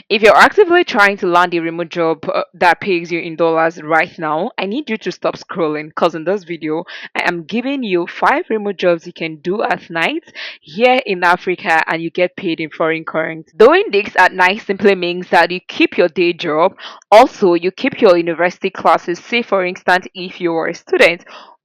If you're actively trying to land a remote job that pays you in dollars right now, I need you to stop scrolling because in this video, I am giving you 5 remote jobs you can do at night here in Africa and you get paid in foreign currency. Doing this at night simply means that you keep your day job, also, you keep your university classes, say for instance, if you are a student.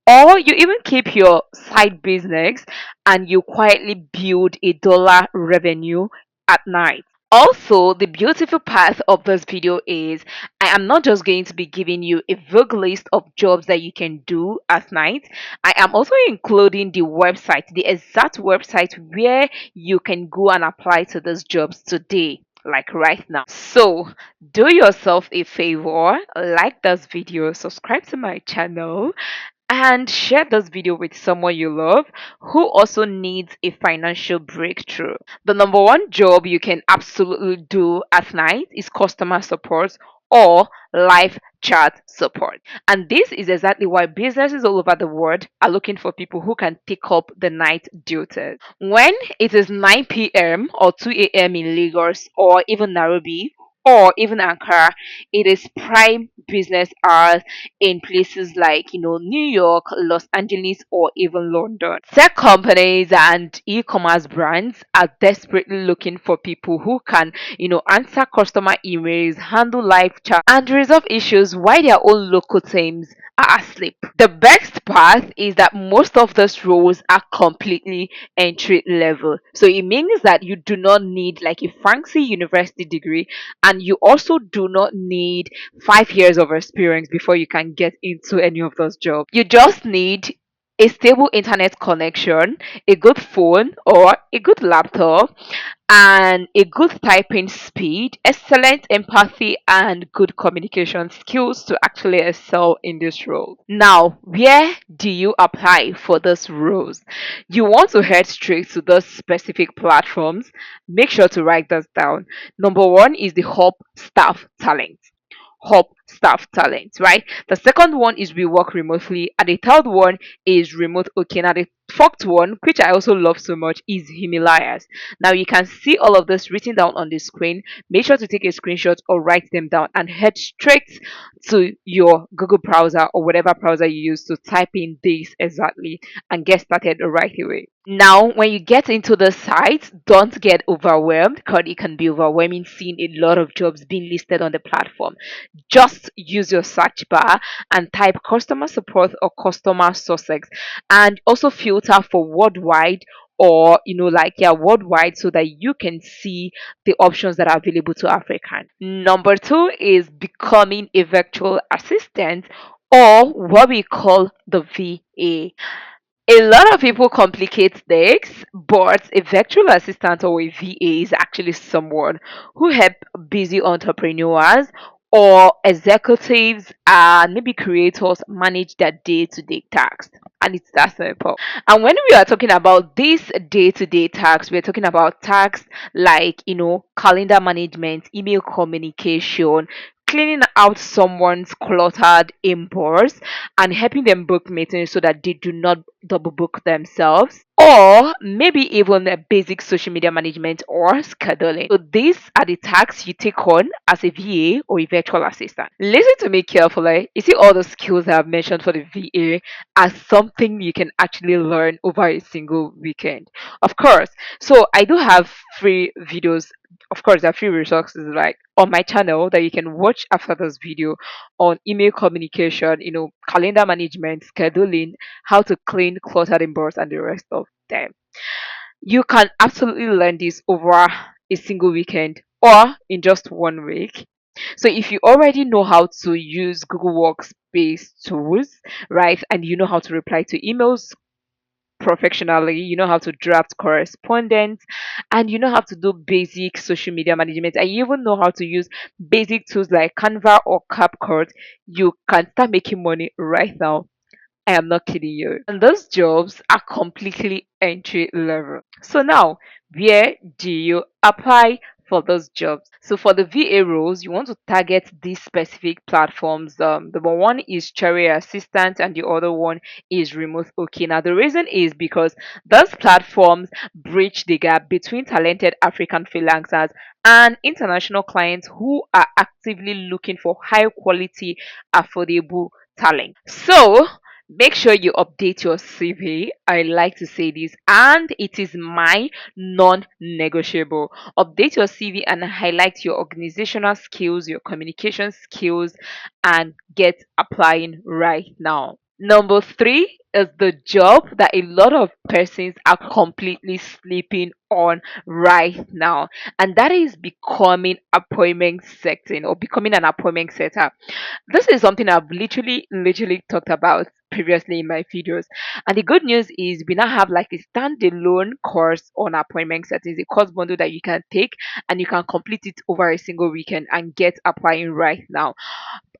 Or you even keep your side business and you quietly build a dollar revenue at night. Also, the beautiful part of this video is I am not just going to be giving you a vague list of jobs that you can do at night. I am also including the website, the exact website where you can go and apply to these jobs today, like right now. So, do yourself a favor, like this video, subscribe to my channel, and share this video with someone you love who also needs a financial breakthrough. The number one job you can absolutely do at night is customer support or live chat support. And this is exactly why businesses all over the world are looking for people who can take up the night duties. When it is 9 p.m. or 2 a.m. in Lagos or even Nairobi, or even Ankara, it is prime business hours in places like New York, Los Angeles, or even London. Tech companies and e-commerce brands are desperately looking for people who can answer customer emails, handle live chat, and resolve issues while their own local teams are asleep. The best part is that most of those roles are completely entry level, so it means that you do not need like a fancy university degree, and you also do not need 5 years of experience before you can get into any of those jobs. You just need a stable internet connection, a good phone or a good laptop, and a good typing speed, excellent empathy, and good communication skills to actually excel in this role. Now, where do you apply for those roles? You want to head straight to those specific platforms. Make sure to write this down. Number one is the Hub Staff Talent. Hub Staff Talent, right? The second one is we work remotely, and the third one is remote okay. Now the fourth one, which I also love so much, is Himalayas. Now you can see all of this written down on the screen. Make sure to take a screenshot or write them down and head straight to your Google browser or whatever browser you use to type in this exactly and get started right away. Now, when you get into the site, don't get overwhelmed because it can be overwhelming seeing a lot of jobs being listed on the platform. Just use your search bar and type customer support or customer success, and also filter for worldwide or worldwide so that you can see the options that are available to African. Number two is becoming a virtual assistant or what we call the VA. A lot of people complicate this, but a virtual assistant or a VA is actually someone who help busy entrepreneurs or executives and maybe creators manage their day-to-day tasks. And it's that simple. And when we are talking about these day-to-day tasks, we're talking about tasks like, calendar management, email communication, cleaning out someone's cluttered inbox, and helping them book meetings so that they do not double book themselves, or maybe even a basic social media management or scheduling. So these are the tasks you take on as a VA or a virtual assistant. Listen to me carefully. You see all the skills I have mentioned for the VA as something you can actually learn over a single weekend. Of course. So I do have free videos. Of course, there are free resources like on my channel that you can watch after this video on email communication, calendar management, scheduling, how to clean cluttered inbox, and the rest of them. You can absolutely learn this over a single weekend or in just 1 week. So if you already know how to use Google Workspace tools, right, and you know how to reply to emails professionally, you know how to draft correspondence, and you know how to do basic social media management, and you even know how to use basic tools like Canva or CapCut, you can start making money right now. I am not kidding you. And those jobs are completely entry level. So now, where do you apply for those jobs. So for the VA roles, you want to target these specific platforms. Number one is cherry assistant, and the other one is remote. Okay, now the reason is because those platforms bridge the gap between talented African freelancers and international clients who are actively looking for high quality, affordable talent. So make sure you update your CV. I like to say this, and it is my non negotiable. Update your CV and highlight your organizational skills, your communication skills, and get applying right now. Number three is the job that a lot of persons are completely sleeping on right now, and that is becoming appointment setting or becoming an appointment setter. This is something I've literally talked about previously in my videos. And the good news is we now have like a standalone course on appointment settings, a course bundle that you can take and you can complete it over a single weekend and get applying right now.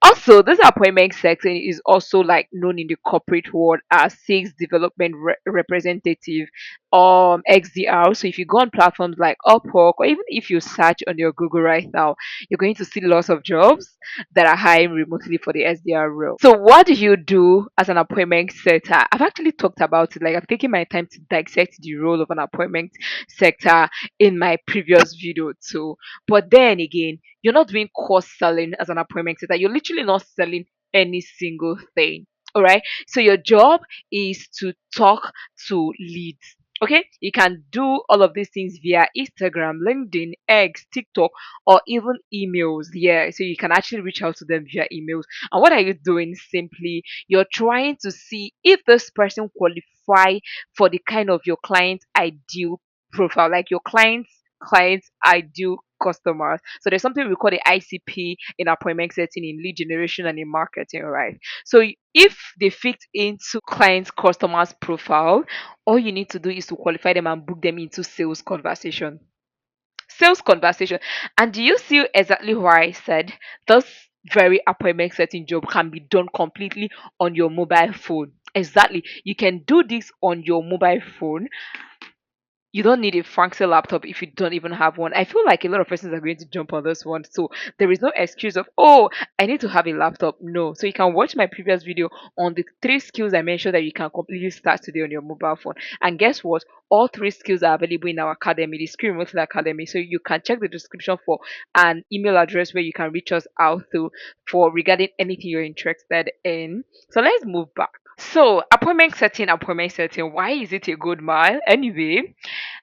Also, this appointment setting is also like known in the corporate world as sales development representative, XDR. So if you go on platforms like Upwork, or even if you search on your Google right now, you're going to see lots of jobs that are hiring remotely for the SDR role. So what do you do as an appointment setter? I've actually talked about it. Like I've taken my time to dissect the role of an appointment setter in my previous video too. But then again, you're not doing course selling as an appointment setter. You're literally not selling any single thing. All right. So your job is to talk to leads. Okay, you can do all of these things via Instagram, LinkedIn, X, TikTok, or even emails. Yeah, so you can actually reach out to them via emails. And what are you doing? Simply, you're trying to see if this person qualify for the kind of your client ideal profile, like your clients ideal customers. So there's something we call the ICP in appointment setting, in lead generation, and in marketing, right? So if they fit into clients customers profile, all you need to do is to qualify them and book them into sales conversation. And do you see exactly what I said? This very appointment setting job can be done completely on your mobile phone. Exactly, you can do this on your mobile phone. You don't need a fancy laptop if you don't even have one. I feel like a lot of persons are going to jump on this one. So there is no excuse of, oh, I need to have a laptop. No. So you can watch my previous video on the three skills I mentioned that you can completely start today on your mobile phone. And guess what? All three skills are available in our academy, the Skill Remotely Academy. So you can check the description for an email address where you can reach us out to for regarding anything you're interested in. So let's move back. So appointment setting. Why is it a good mile? Anyway,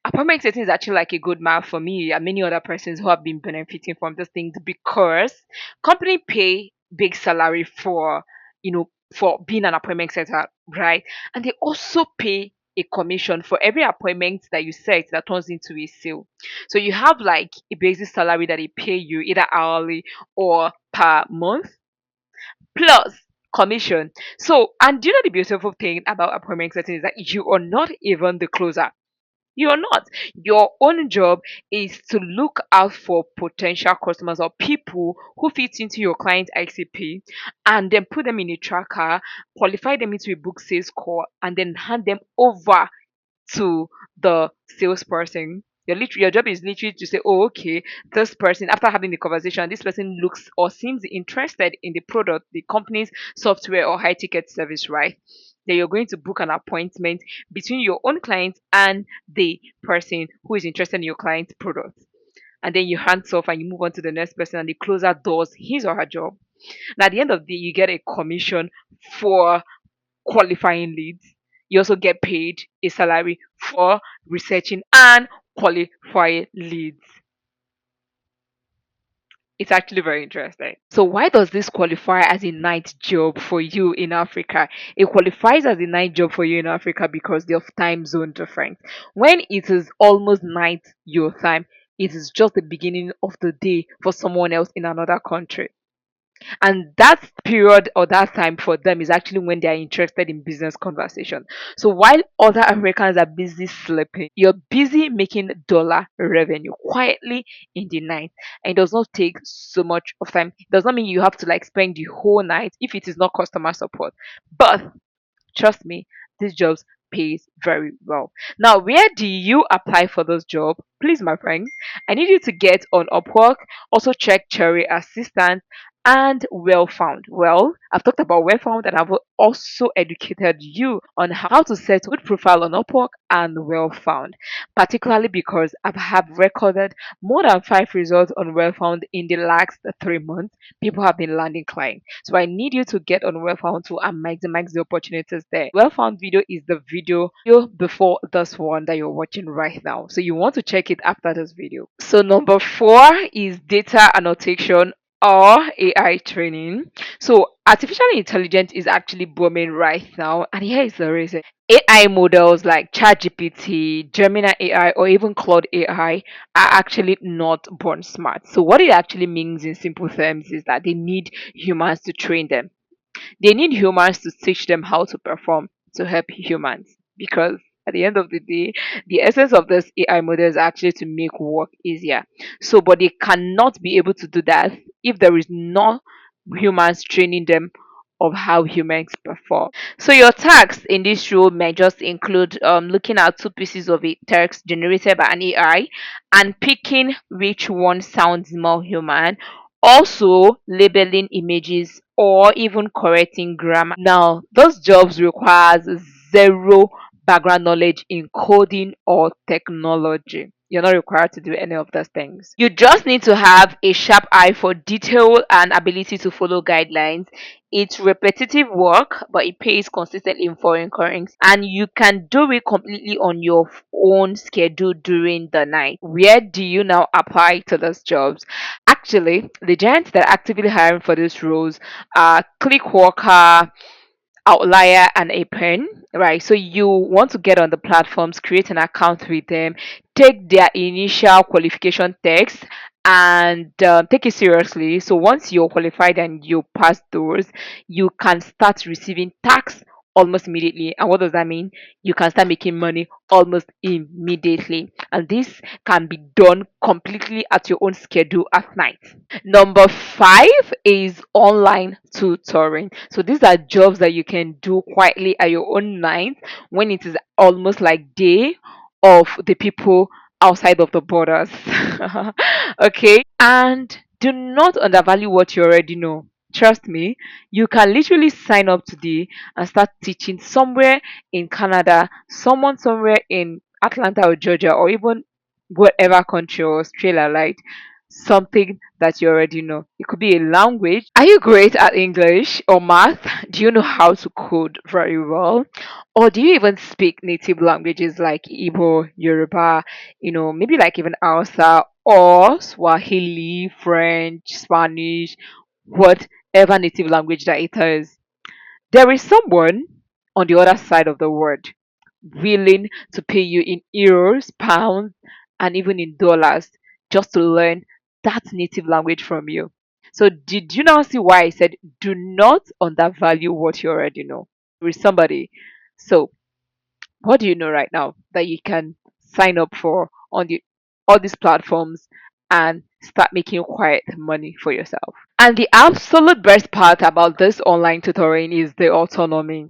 appointment setting is actually like a good mile for me and many other persons who have been benefiting from these things because company pay big salary for for being an appointment setter, right? And they also pay a commission for every appointment that you set that turns into a sale. So you have like a basic salary that they pay you either hourly or per month plus commission. So, and do you know the beautiful thing about appointment setting is that you are not even the closer. You're not. Your own job is to look out for potential customers or people who fit into your client ICP and then put them in a tracker, qualify them into a book sales call, and then hand them over to the salesperson. Your job is literally to say, oh, okay, this person, after having the conversation, this person looks or seems interested in the product, the company's software or high ticket service, right? Then you're going to book an appointment between your own client and the person who is interested in your client's product. And then you hands off and you move on to the next person, and the closer does his or her job. And at the end of the day, you get a commission for qualifying leads. You also get paid a salary for researching and qualifying leads. It's actually very interesting. So, why does this qualify as a night job for you in Africa? It qualifies as a night job for you in Africa because of time zone difference. When it is almost night your time, it is just the beginning of the day for someone else in another country. And that period or that time for them is actually when they are interested in business conversation. So while other Americans are busy sleeping, you're busy making dollar revenue quietly in the night, and it does not take so much of time. It does not mean you have to like spend the whole night if it is not customer support. But trust me, these jobs pays very well. Now, where do you apply for this job? Please, my friends, I need you to get on Upwork, also check Cherry Assistant and Well Found. Well, I've talked about Well Found and I've also educated you on how to set a good profile on Upwork and Well Found, particularly because I have recorded more than five results on Well Found in the last 3 months. People have been landing clients. So I need you to get on Well Found to and maximize the opportunities there. Well Found video is the video before this one that you're watching right now. So you want to check it after this video. So number four is data annotation or AI training. So artificial intelligence is actually booming right now, and here is the reason. AI models like ChatGPT, Gemini AI, or even Claude AI are actually not born smart. So what it actually means in simple terms is that they need humans to train them. They need humans to teach them how to perform to help humans, because at the end of the day, the essence of this AI model is actually to make work easier. So, but they cannot be able to do that if there is no humans training them of how humans perform. So your tasks in this role may just include looking at two pieces of a text generated by an AI and picking which one sounds more human, also labeling images or even correcting grammar. Now, those jobs requires zero background knowledge in coding or technology. You're not required to do any of those things. You just need to have a sharp eye for detail and ability to follow guidelines. It's repetitive work, but it pays consistently in foreign currency, and you can do it completely on your own schedule during the night. Where do you now apply to those jobs? Actually, the giants that are actively hiring for these roles are Clickworker, Outlier, and a pen, right? So you want to get on the platforms, create an account with them, take their initial qualification test, and take it seriously. So once you're qualified and you pass those, you can start receiving tax almost immediately. And what does that mean? You can start making money almost immediately, and this can be done completely at your own schedule at night. Number five is online tutoring. So these are jobs that you can do quietly at your own night when it is almost like day of the people outside of the borders. Okay. And do not undervalue what you already know. Trust me, you can literally sign up today and start teaching somewhere in Canada, someone somewhere in Atlanta or Georgia, or even whatever country or Australia, like something that you already know. It could be a language. Are you great at English or math? Do you know how to code very well? Or do you even speak native languages like Igbo, Yoruba, maybe like even Hausa or Swahili, French, Spanish, whatever native language that it is? There is someone on the other side of the world willing to pay you in euros, pounds, and even in dollars just to learn that native language from you. So, did you now see why I said do not undervalue what you already know? There is somebody. So, what do you know right now that you can sign up for on the all these platforms and start making quiet money for yourself? And the absolute best part about this online tutoring is the autonomy.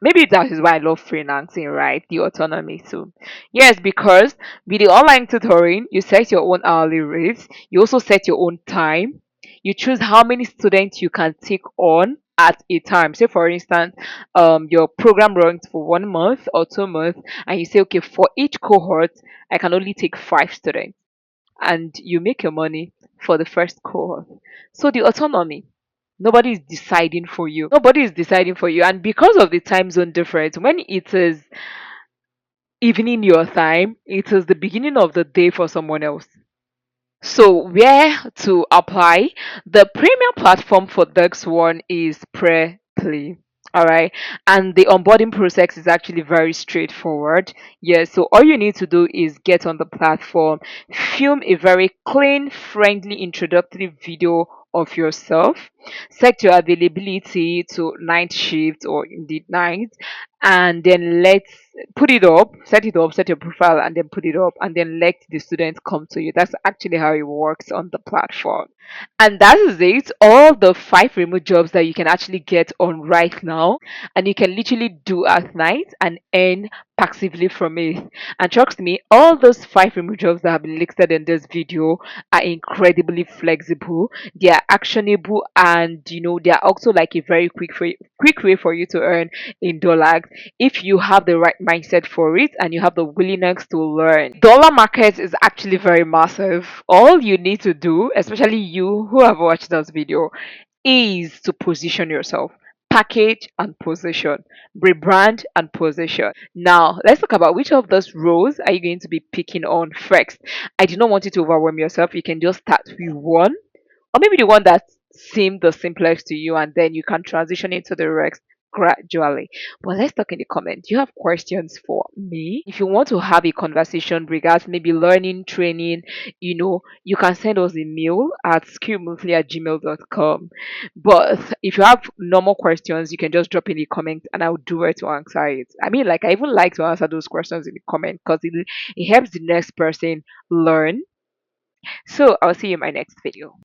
Maybe that is why I love freelancing, right? The autonomy too. Yes, because with the online tutoring, you set your own hourly rates, you also set your own time, you choose how many students you can take on at a time. Say for instance, your program runs for 1 month or 2 months, and you say, okay, for each cohort, I can only take 5 students, and you make your money for the first cohort. So the autonomy, nobody is deciding for you. Nobody is deciding for you. And because of the time zone difference, when it is evening your time, it is the beginning of the day for someone else. So where to apply? The premium platform for this one is Play. All right, and the onboarding process is actually very straightforward. Yes, so all you need to do is get on the platform, film a very clean, friendly introductory video of yourself, set your availability to night shift or indeed night, and then let's put it up, set your profile, and then put it up, and then let the students come to you. That's actually how it works on the platform. And that is it. All the five remote jobs that you can actually get on right now, and you can literally do at night and earn passively from it. And trust me, all those five remote jobs that have been listed in this video are incredibly flexible. They are actionable, and they are also like a very quick way for you to earn in dollars if you have the right mindset for it and you have the willingness to learn. Dollar market is actually very massive. All you need to do, especially you who have watched this video, is to position yourself. Package and position, rebrand and position. Now, let's talk about which of those roles are you going to be picking on first. I do not want you to overwhelm yourself. You can just start with one, or maybe the one that seemed the simplest to you, and then you can transition into the rest gradually. But let's talk in the comments. Do you have questions for me? If you want to have a conversation regards maybe learning, training, you can send us a mail at skillmonthly@gmail.com. But if you have normal questions, you can just drop in the comment and I'll do it to answer it. I mean, like, I even like to answer those questions in the comment because it helps the next person learn. So I'll see you in my next video.